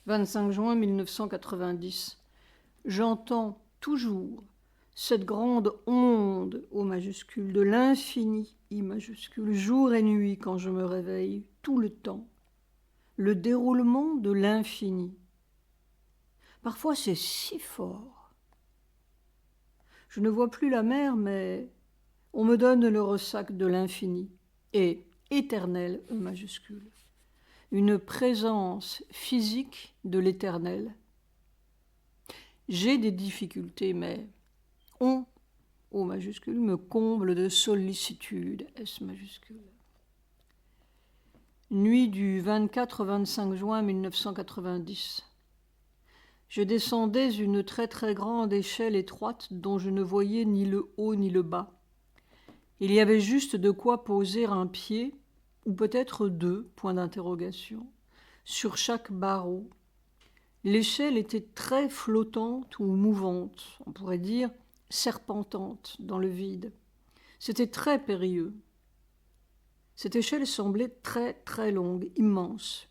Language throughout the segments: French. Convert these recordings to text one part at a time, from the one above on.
25 juin 1990. J'entends toujours cette grande onde O majuscule de l'infini I majuscule, jour et nuit quand je me réveille, tout le temps. Le déroulement de l'infini. Parfois c'est si fort. Je ne vois plus la mer, mais on me donne le ressac de l'infini et éternel E majuscule. Une présence physique de l'éternel. J'ai des difficultés, mais on, O majuscule, me comble de sollicitude, S majuscule. Nuit du 24-25 juin 1990. Je descendais une très très grande échelle étroite dont je ne voyais ni le haut ni le bas. Il y avait juste de quoi poser un pied, ou peut-être deux, points d'interrogation, sur chaque barreau. L'échelle était très flottante ou mouvante, on pourrait dire serpentante dans le vide. C'était très périlleux. Cette échelle semblait très très longue, immense.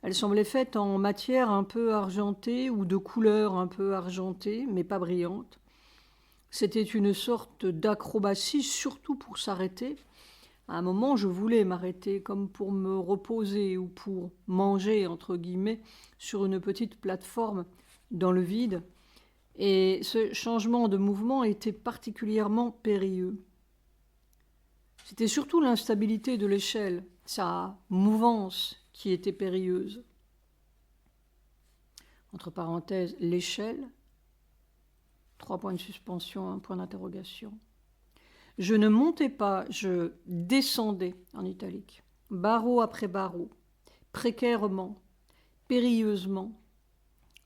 Elle semblait faite en matière un peu argentée ou de couleur un peu argentée, mais pas brillante. C'était une sorte d'acrobatie, surtout pour s'arrêter. À un moment, je voulais m'arrêter, comme pour me reposer ou pour manger, entre guillemets, sur une petite plateforme dans le vide. Et ce changement de mouvement était particulièrement périlleux. C'était surtout l'instabilité de l'échelle, sa mouvance qui était périlleuse. Entre parenthèses, l'échelle, 3 points de suspension, 1 point d'interrogation. Je ne montais pas, je descendais en italique, barreau après barreau, précairement, périlleusement,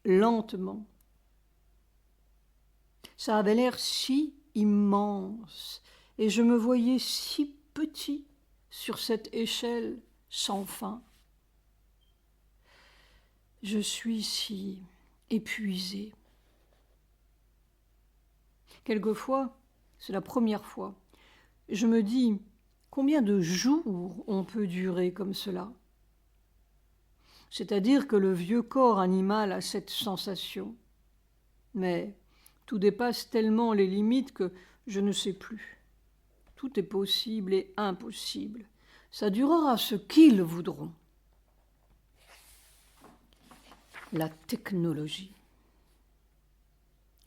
lentement. Ça avait l'air si immense, et je me voyais si petit sur cette échelle sans fin. Je suis si épuisée. Quelquefois, c'est la première fois, je me dis combien de jours on peut durer comme cela. C'est-à-dire que le vieux corps animal a cette sensation. Mais tout dépasse tellement les limites que je ne sais plus. Tout est possible et impossible. Ça durera ce qu'ils voudront. La technologie.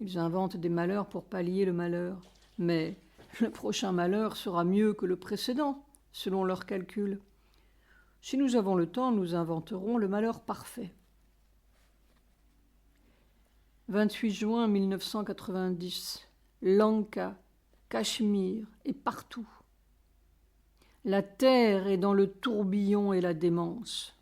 Ils inventent des malheurs pour pallier le malheur, mais le prochain malheur sera mieux que le précédent, selon leurs calculs. Si nous avons le temps, nous inventerons le malheur parfait. 28 juin 1990, Lanka, Cachemire et partout. La terre est dans le tourbillon et la démence.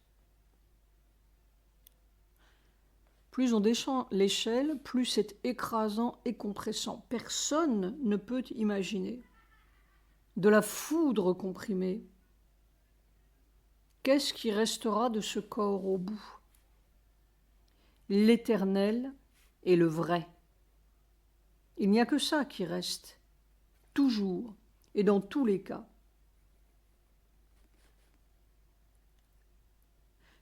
Plus on descend l'échelle, plus c'est écrasant et compressant. Personne ne peut imaginer. De la foudre comprimée. Qu'est-ce qui restera de ce corps au bout? L'éternel et le vrai. Il n'y a que ça qui reste, toujours et dans tous les cas.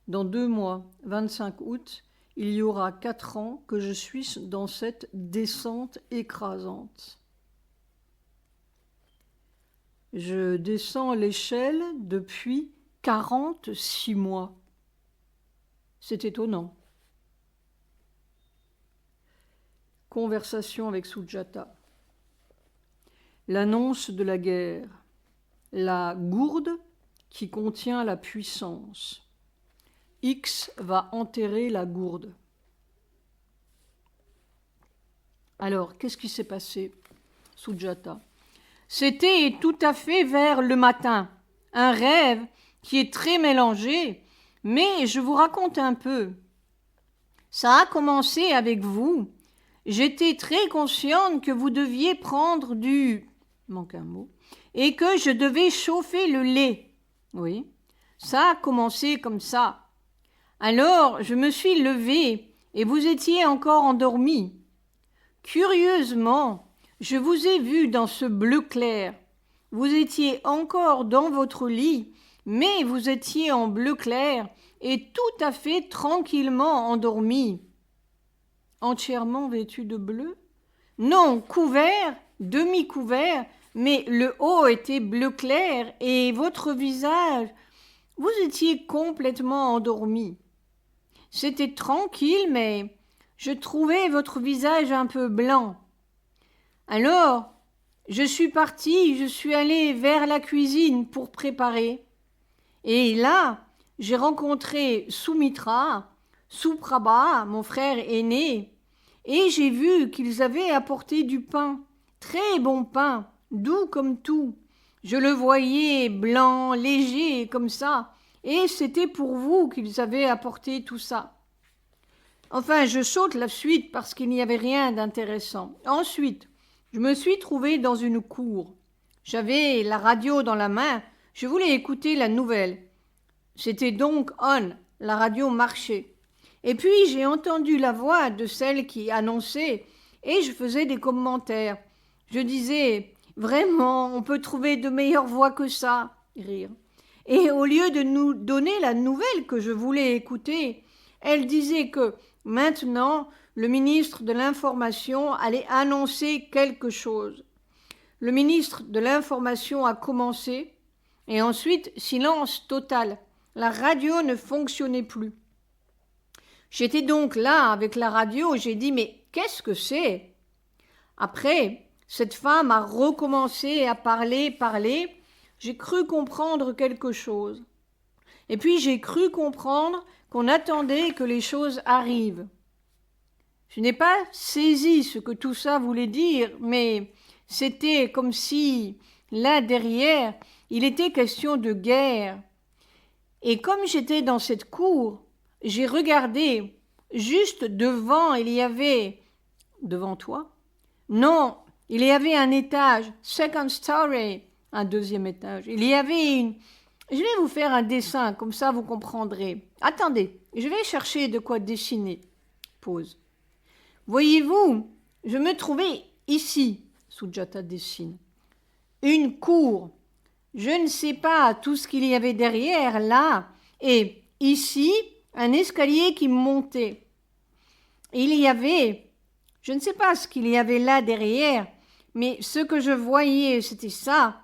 Dans 2 mois, 25 août, il y aura 4 ans que je suis dans cette descente écrasante. Je descends l'échelle depuis 46 mois. C'est étonnant. Conversation avec Sujata. L'annonce de la guerre. La gourde qui contient la puissance. X va enterrer la gourde. Alors, qu'est-ce qui s'est passé, Sujata? C'était tout à fait vers le matin. Un rêve qui est très mélangé, mais je vous raconte un peu. Ça a commencé avec vous. J'étais très consciente que vous deviez prendre manque un mot, et que je devais chauffer le lait. Oui, ça a commencé comme ça. Alors, je me suis levée et vous étiez encore endormi. Curieusement, je vous ai vu dans ce bleu clair. Vous étiez encore dans votre lit, mais vous étiez en bleu clair et tout à fait tranquillement endormi. Entièrement vêtu de bleu? Non, couvert, demi-couvert, mais le haut était bleu clair et votre visage, vous étiez complètement endormi. C'était tranquille, mais je trouvais votre visage un peu blanc. Alors, je suis allée vers la cuisine pour préparer. Et là, j'ai rencontré Soumitra, Suprabha, mon frère aîné, et j'ai vu qu'ils avaient apporté du pain, très bon pain, doux comme tout. Je le voyais blanc, léger, comme ça, et c'était pour vous qu'ils avaient apporté tout ça. Enfin, je saute la suite parce qu'il n'y avait rien d'intéressant. Ensuite, je me suis trouvée dans une cour. J'avais la radio dans la main, je voulais écouter la nouvelle. C'était donc on, la radio marchait. Et puis j'ai entendu la voix de celle qui annonçait et je faisais des commentaires. Je disais « Vraiment, on peut trouver de meilleures voix que ça ?» Rire. Et au lieu de nous donner la nouvelle que je voulais écouter, elle disait que maintenant le ministre de l'Information allait annoncer quelque chose. Le ministre de l'Information a commencé et ensuite silence total. La radio ne fonctionnait plus. J'étais donc là avec la radio, j'ai dit « Mais qu'est-ce que c'est ?» Après, cette femme a recommencé à parler, j'ai cru comprendre quelque chose. Et puis j'ai cru comprendre qu'on attendait que les choses arrivent. Je n'ai pas saisi ce que tout ça voulait dire, mais c'était comme si, là derrière, il était question de guerre. Et comme j'étais dans cette cour, j'ai regardé, juste devant, il y avait... Devant toi? Non, il y avait un étage, second story, un deuxième étage. Il y avait une... Je vais vous faire un dessin, comme ça vous comprendrez. Attendez, je vais chercher de quoi dessiner. Pause. Voyez-vous, je me trouvais ici, Sujata dessine. Une cour. Je ne sais pas tout ce qu'il y avait derrière, là, et ici, un escalier qui montait. Il y avait, je ne sais pas ce qu'il y avait là derrière, mais ce que je voyais, c'était ça,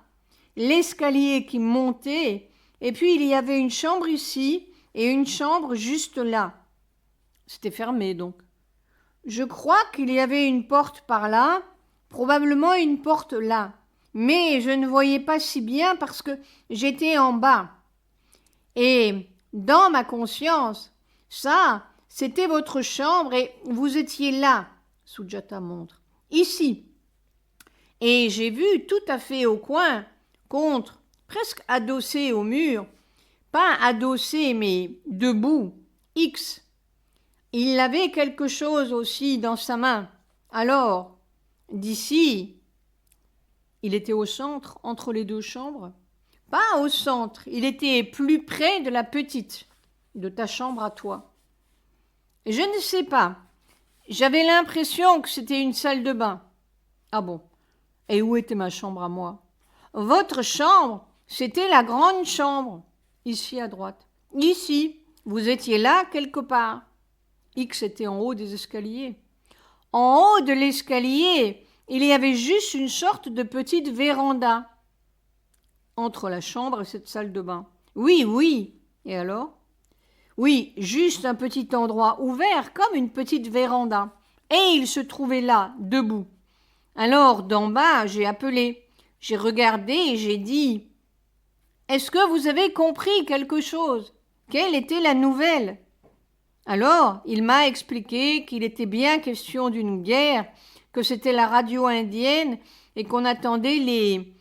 l'escalier qui montait, et puis il y avait une chambre ici et une chambre juste là. C'était fermé donc. Je crois qu'il y avait une porte par là, probablement une porte là. Mais je ne voyais pas si bien parce que j'étais en bas. Et dans ma conscience, ça, c'était votre chambre et vous étiez là, Sujata montre, ici. Et j'ai vu tout à fait au coin, contre, presque adossé au mur, pas adossé mais debout, X. Il avait quelque chose aussi dans sa main. Alors, d'ici, il était au centre, entre les deux chambres. Pas au centre, il était plus près de la petite, de ta chambre à toi. Je ne sais pas, j'avais l'impression que c'était une salle de bain. Ah bon, et où était ma chambre à moi? Votre chambre, c'était la grande chambre, ici à droite. Ici, vous étiez là quelque part. X était en haut des escaliers. En haut de l'escalier, il y avait juste une sorte de petite véranda entre la chambre et cette salle de bain. Oui, oui. Et alors? Oui, juste un petit endroit ouvert comme une petite véranda. Et il se trouvait là, debout. Alors, d'en bas, j'ai appelé. J'ai regardé et j'ai dit « Est-ce que vous avez compris quelque chose? Quelle était la nouvelle ?» Alors, il m'a expliqué qu'il était bien question d'une guerre, que c'était la radio indienne et qu'on attendait les,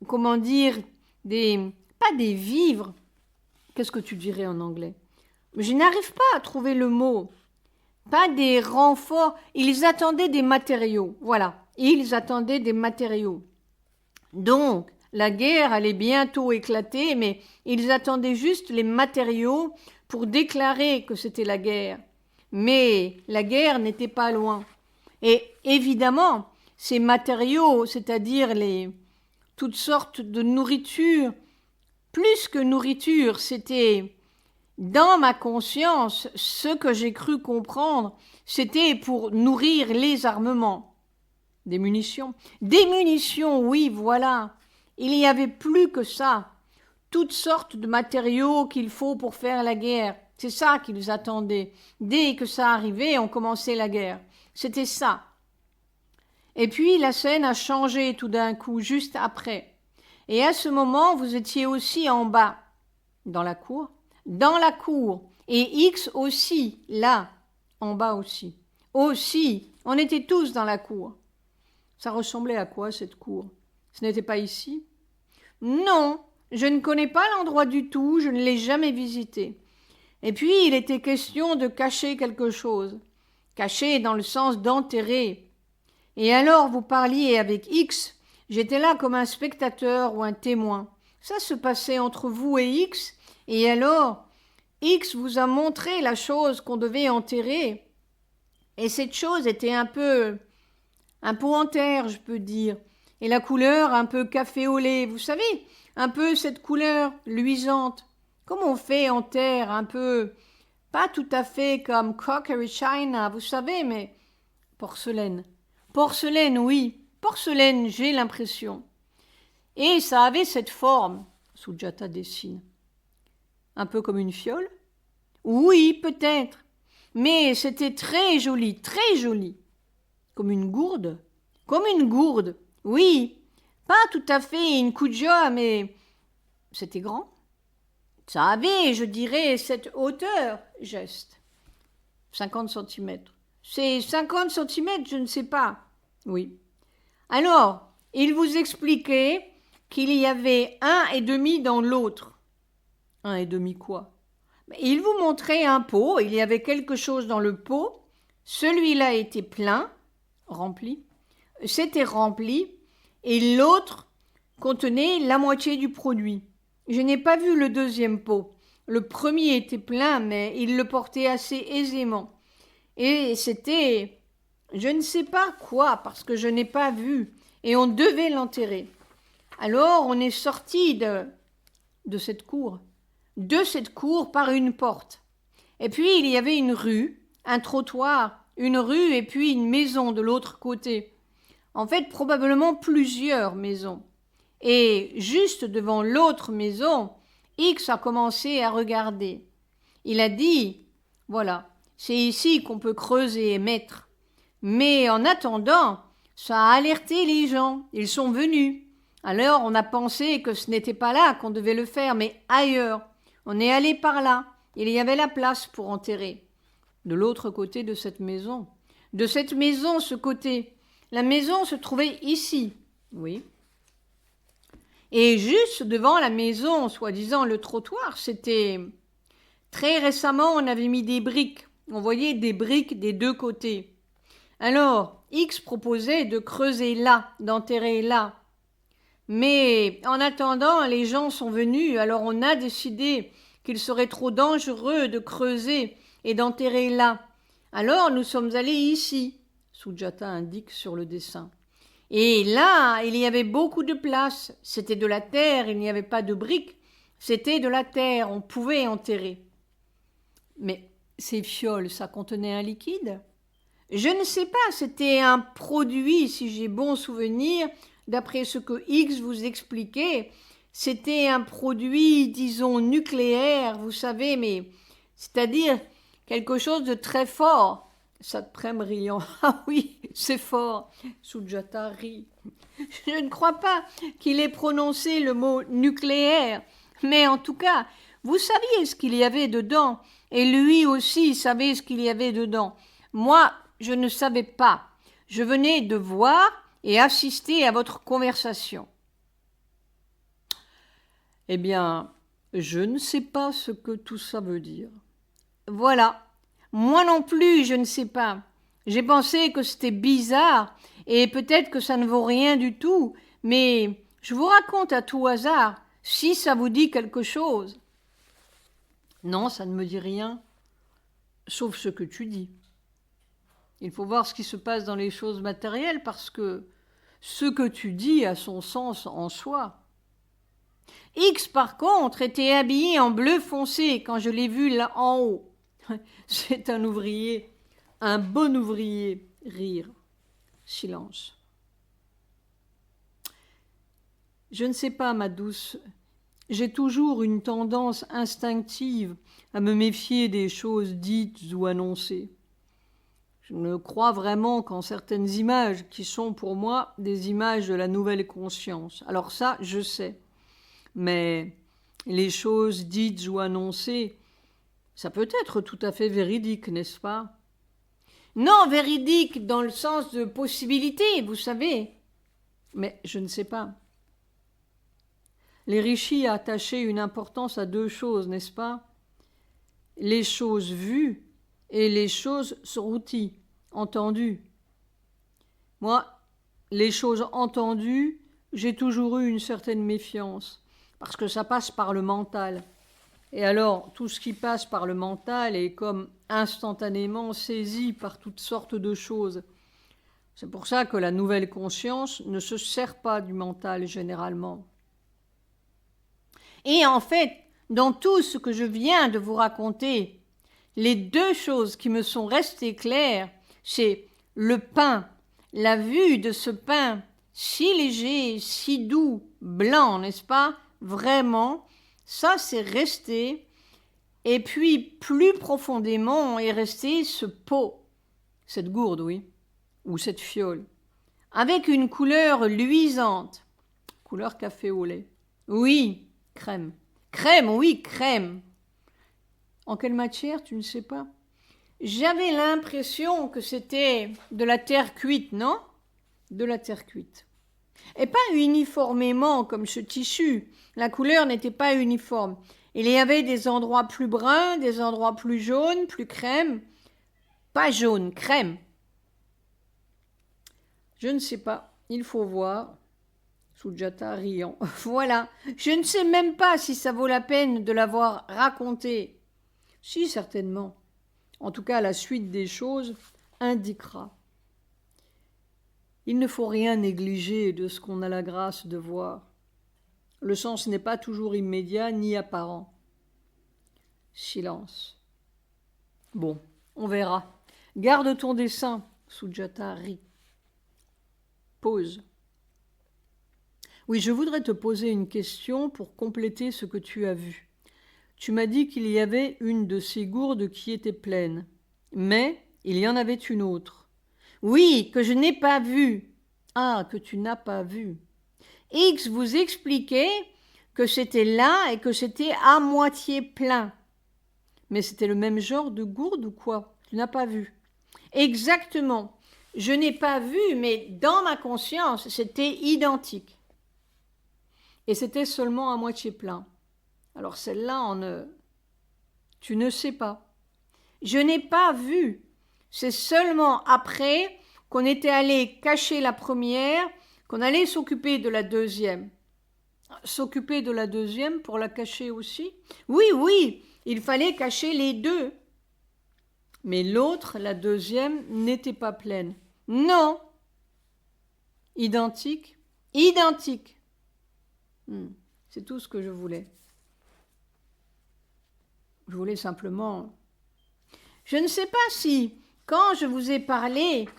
comment dire, pas des vivres. Qu'est-ce que tu dirais en anglais? Je n'arrive pas à trouver le mot. Pas des renforts, ils attendaient des matériaux. Voilà, ils attendaient des matériaux. Donc, la guerre allait bientôt éclater, mais ils attendaient juste les matériaux pour déclarer que c'était la guerre. Mais la guerre n'était pas loin. Et évidemment, ces matériaux, c'est-à-dire toutes sortes de nourriture, plus que nourriture, c'était dans ma conscience, ce que j'ai cru comprendre, c'était pour nourrir les armements. Des munitions. Des munitions, oui, voilà. Il n'y avait plus que ça. Toutes sortes de matériaux qu'il faut pour faire la guerre. C'est ça qu'ils attendaient. Dès que ça arrivait, on commençait la guerre. C'était ça. Et puis la scène a changé tout d'un coup, juste après. Et à ce moment, vous étiez aussi en bas, dans la cour. Dans la cour. Et X aussi, là, en bas aussi. Aussi, on était tous dans la cour. Ça ressemblait à quoi, cette cour? Ce n'était pas ici? Non, je ne connais pas l'endroit du tout, je ne l'ai jamais visité. Et puis, il était question de cacher quelque chose. Cacher dans le sens d'enterrer. Et alors, vous parliez avec X, j'étais là comme un spectateur ou un témoin. Ça se passait entre vous et X, et alors, X vous a montré la chose qu'on devait enterrer. Et cette chose était un peu en terre, je peux dire. Et la couleur un peu café au lait, vous savez, un peu cette couleur luisante. Comme on fait en terre, un peu, pas tout à fait comme crockery china, vous savez, mais porcelaine. Porcelaine, oui, porcelaine, j'ai l'impression. Et ça avait cette forme, Sujata dessine. Un peu comme une fiole? Oui, peut-être. Mais c'était très joli, très joli. Comme une gourde? Comme une gourde, oui. Pas tout à fait une kuja, mais c'était grand. Ça avait, je dirais, cette hauteur, geste. 50 centimètres. C'est 50 centimètres, je ne sais pas. Oui. Alors, il vous expliquait qu'il y avait 1,5 dans l'autre. 1,5 quoi? Il vous montrait un pot, il y avait quelque chose dans le pot. Celui-là était plein, rempli. C'était rempli, et l'autre contenait la moitié du produit. Je n'ai pas vu le deuxième pot. Le premier était plein, mais il le portait assez aisément. Et c'était, je ne sais pas quoi, parce que je n'ai pas vu, et on devait l'enterrer. Alors on est sorti de cette cour par une porte. Et puis il y avait une rue, un trottoir, une rue et puis une maison de l'autre côté. En fait, probablement plusieurs maisons. Et juste devant l'autre maison, X a commencé à regarder. Il a dit, voilà, c'est ici qu'on peut creuser et mettre. Mais en attendant, ça a alerté les gens, ils sont venus. Alors on a pensé que ce n'était pas là qu'on devait le faire, mais ailleurs. On est allé par là, il y avait la place pour enterrer. De l'autre côté de cette maison. De cette maison, ce côté. La maison se trouvait ici, oui. Et juste devant la maison, soi-disant le trottoir, c'était... Très récemment, on avait mis des briques. On voyait des briques des deux côtés. Alors, X proposait de creuser là, d'enterrer là. Mais en attendant, les gens sont venus, alors on a décidé qu'il serait trop dangereux de creuser et d'enterrer là. Alors nous sommes allés ici, Sujata indique sur le dessin. Et là, il y avait beaucoup de place. C'était de la terre, il n'y avait pas de briques. C'était de la terre, on pouvait enterrer. Mais ces fioles, ça contenait un liquide? Je ne sais pas, c'était un produit, si j'ai bon souvenir, d'après ce que X vous expliquait. C'était un produit, disons, nucléaire, vous savez, mais c'est-à-dire quelque chose de très fort. Satprem riant. Ah oui, c'est fort. Sujata rit. Je ne crois pas qu'il ait prononcé le mot nucléaire, mais en tout cas, vous saviez ce qu'il y avait dedans, et lui aussi savait ce qu'il y avait dedans. Moi, je ne savais pas. Je venais de voir et assister à votre conversation. Eh bien, je ne sais pas ce que tout ça veut dire. Voilà. Moi non plus, je ne sais pas. J'ai pensé que c'était bizarre, et peut-être que ça ne vaut rien du tout, mais je vous raconte à tout hasard, si ça vous dit quelque chose. Non, ça ne me dit rien, sauf ce que tu dis. Il faut voir ce qui se passe dans les choses matérielles, parce que ce que tu dis a son sens en soi. X, par contre, était habillé en bleu foncé quand je l'ai vu là en haut. C'est un ouvrier, un bon ouvrier. Rire. Silence. Je ne sais pas, ma douce. J'ai toujours une tendance instinctive à me méfier des choses dites ou annoncées. Je ne crois vraiment qu'en certaines images qui sont pour moi des images de la nouvelle conscience. Alors ça, je sais. Mais les choses dites ou annoncées, ça peut être tout à fait véridique, n'est-ce pas? Non, véridique dans le sens de possibilité, vous savez. Mais je ne sais pas. Les rishis attachaient une importance à deux choses, n'est-ce pas? Les choses vues et les choses sruti, entendues. Moi, les choses entendues, j'ai toujours eu une certaine méfiance, parce que ça passe par le mental. Et alors, tout ce qui passe par le mental est comme instantanément saisi par toutes sortes de choses. C'est pour ça que la nouvelle conscience ne se sert pas du mental généralement. Et en fait, dans tout ce que je viens de vous raconter, les deux choses qui me sont restées claires, c'est le pain, la vue de ce pain si léger, si doux, blanc, n'est-ce pas? Vraiment, ça c'est resté. Et puis, plus profondément est resté ce pot, cette gourde, oui, ou cette fiole, avec une couleur luisante, couleur café au lait. Oui, crème. Crème, oui, crème. En quelle matière, tu ne sais pas? J'avais l'impression que c'était de la terre cuite, non? De la terre cuite. Et pas uniformément comme ce tissu. La couleur n'était pas uniforme. Il y avait des endroits plus bruns, des endroits plus jaunes, plus crème. Pas jaune, crème. Je ne sais pas, il faut voir. Sujata riant. Voilà, je ne sais même pas si ça vaut la peine de l'avoir raconté. Si, certainement. En tout cas, la suite des choses indiquera. Il ne faut rien négliger de ce qu'on a la grâce de voir. Le sens n'est pas toujours immédiat ni apparent. Silence. Bon, on verra. Garde ton dessin, Sujata rit. Pause. Oui, je voudrais te poser une question pour compléter ce que tu as vu. Tu m'as dit qu'il y avait une de ces gourdes qui était pleine, mais il y en avait une autre. Oui, que je n'ai pas vue. Ah, que tu n'as pas vu. X vous expliquait que c'était là et que c'était à moitié plein. Mais c'était le même genre de gourde ou quoi? Tu n'as pas vu. Exactement. Je n'ai pas vu, mais dans ma conscience, c'était identique. Et c'était seulement à moitié plein. Alors celle-là, tu ne sais pas. Je n'ai pas vu. C'est seulement après qu'on était allé cacher la première, qu'on allait s'occuper de la deuxième. S'occuper de la deuxième pour la cacher aussi? Oui, oui, il fallait cacher les deux. Mais l'autre, la deuxième, n'était pas pleine. Non. Identique? Identique. C'est tout ce que je voulais. Je voulais simplement... Je ne sais pas si, quand je vous ai parlé,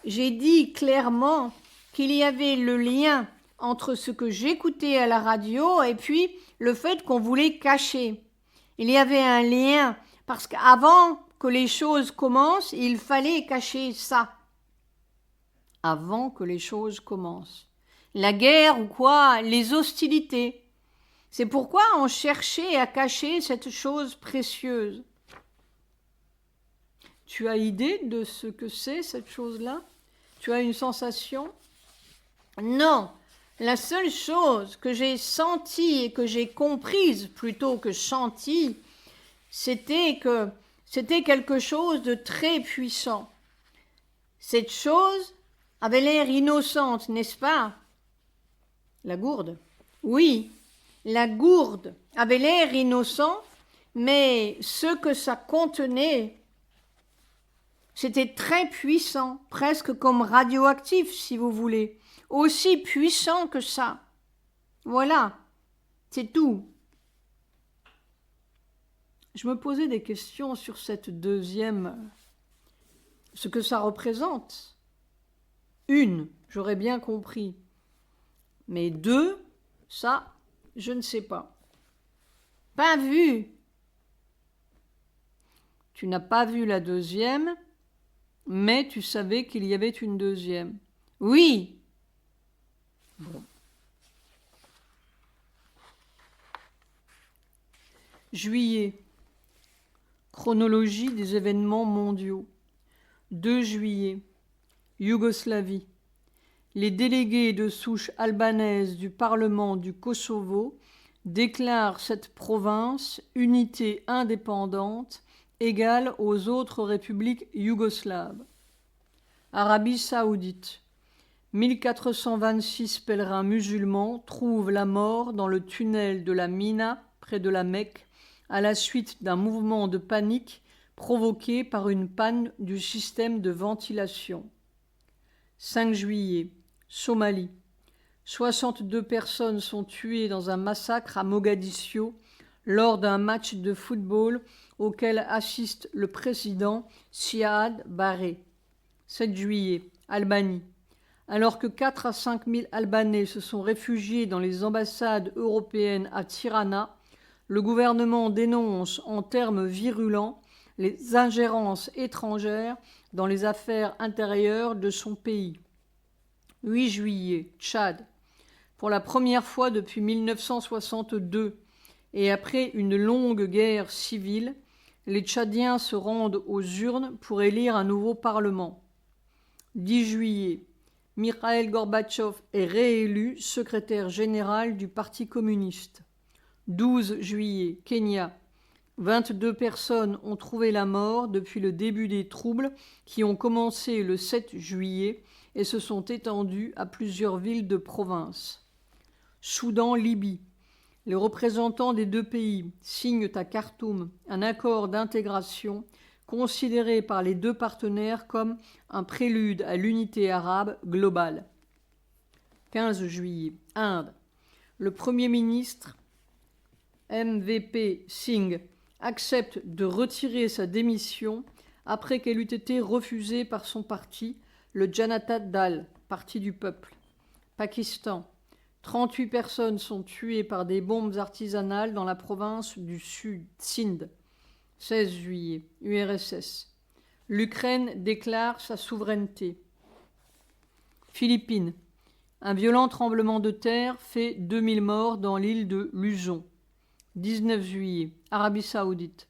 j'ai dit clairement qu'il y avait le lien entre ce que j'écoutais à la radio et puis le fait qu'on voulait cacher. Il y avait un lien, parce qu'avant que les choses commencent, il fallait cacher ça. Avant que les choses commencent. La guerre ou quoi, les hostilités. C'est pourquoi on cherchait à cacher cette chose précieuse. Tu as idée de ce que c'est, cette chose-là? Tu as une sensation? Non. La seule chose que j'ai sentie et que j'ai comprise plutôt que sentie, c'était que c'était quelque chose de très puissant. Cette chose avait l'air innocente, n'est-ce pas? La gourde? Oui, la gourde avait l'air innocent, mais ce que ça contenait, c'était très puissant, presque comme radioactif, si vous voulez, aussi puissant que ça. Voilà, C'est tout. Je me posais des questions sur cette deuxième, ce que ça représente. Une, j'aurais bien compris. Mais deux, ça, je ne sais pas. Pas vu. Tu n'as pas vu la deuxième, mais tu savais qu'il y avait une deuxième. Oui. Bon. Juillet. Chronologie des événements mondiaux. 2 juillet. Yougoslavie. Les délégués de souche albanaise du Parlement du Kosovo déclarent cette province unité indépendante égale aux autres républiques yougoslaves. Arabie saoudite. 1426 pèlerins musulmans trouvent la mort dans le tunnel de la Mina, près de la Mecque, à la suite d'un mouvement de panique provoqué par une panne du système de ventilation. 5 juillet. Somalie. 62 personnes sont tuées dans un massacre à Mogadiscio lors d'un match de football auquel assiste le président Siad Barre. 7 juillet. Albanie. Alors que 4 à 5 000 Albanais se sont réfugiés dans les ambassades européennes à Tirana, le gouvernement dénonce en termes virulents les ingérences étrangères dans les affaires intérieures de son pays. 8 juillet, Tchad. Pour la première fois depuis 1962 et après une longue guerre civile, les Tchadiens se rendent aux urnes pour élire un nouveau parlement. 10 juillet, Mikhaïl Gorbatchev est réélu secrétaire général du Parti communiste. 12 juillet, Kenya. 22 personnes ont trouvé la mort depuis le début des troubles qui ont commencé le 7 juillet et se sont étendus à plusieurs villes de province. Soudan, Libye. Les représentants des deux pays signent à Khartoum un accord d'intégration considéré par les deux partenaires comme un prélude à l'unité arabe globale. 15 juillet, Inde. Le Premier ministre MVP Singh accepte de retirer sa démission après qu'elle eût été refusée par son parti, le Janata Dal, Parti du peuple. Pakistan. 38 personnes sont tuées par des bombes artisanales dans la province du Sud, Sindh. 16 juillet, URSS. L'Ukraine déclare sa souveraineté. Philippines. Un violent tremblement de terre fait 2000 morts dans l'île de Luzon. 19 juillet, Arabie saoudite.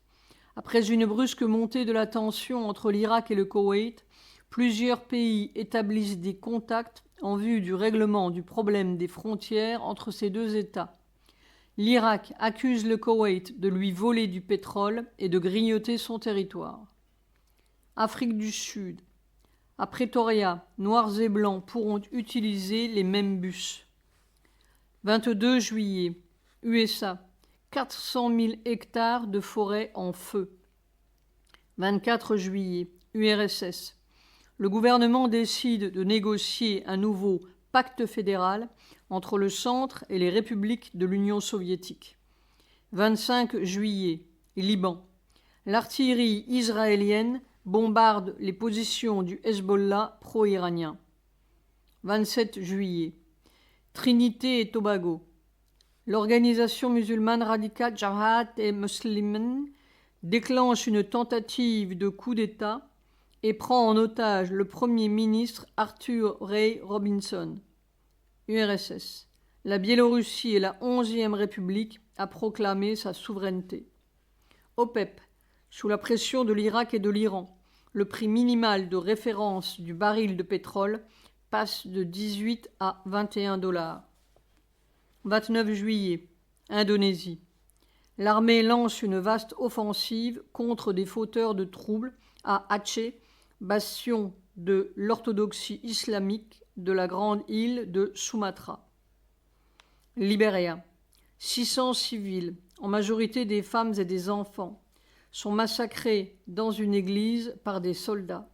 Après une brusque montée de la tension entre l'Irak et le Koweït, plusieurs pays établissent des contacts en vue du règlement du problème des frontières entre ces deux États. L'Irak accuse le Koweït de lui voler du pétrole et de grignoter son territoire. Afrique du Sud. À Pretoria, noirs et blancs pourront utiliser les mêmes bus. 22 juillet, USA. 400 000 hectares de forêt en feu. 24 juillet, URSS. Le gouvernement décide de négocier un nouveau pacte fédéral entre le centre et les républiques de l'Union soviétique. 25 juillet, Liban. L'artillerie israélienne bombarde les positions du Hezbollah pro-iranien. 27 juillet, Trinité et Tobago. L'organisation musulmane radicale Jamaat et Muslimin déclenche une tentative de coup d'État et prend en otage le Premier ministre Arthur Ray Robinson. URSS. La Biélorussie est la 11e République à proclamer sa souveraineté. OPEP. Sous la pression de l'Irak et de l'Iran, le prix minimal de référence du baril de pétrole passe de 18 à 21 $. 29 juillet, Indonésie. L'armée lance une vaste offensive contre des fauteurs de troubles à Aceh, bastion de l'orthodoxie islamique de la grande île de Sumatra. Libéria. 600 civils, en majorité des femmes et des enfants, sont massacrés dans une église par des soldats.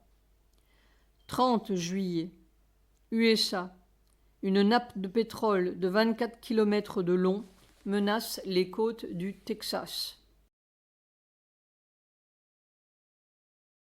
30 juillet, USA. Une nappe de pétrole de 24 km de long menacent les côtes du Texas.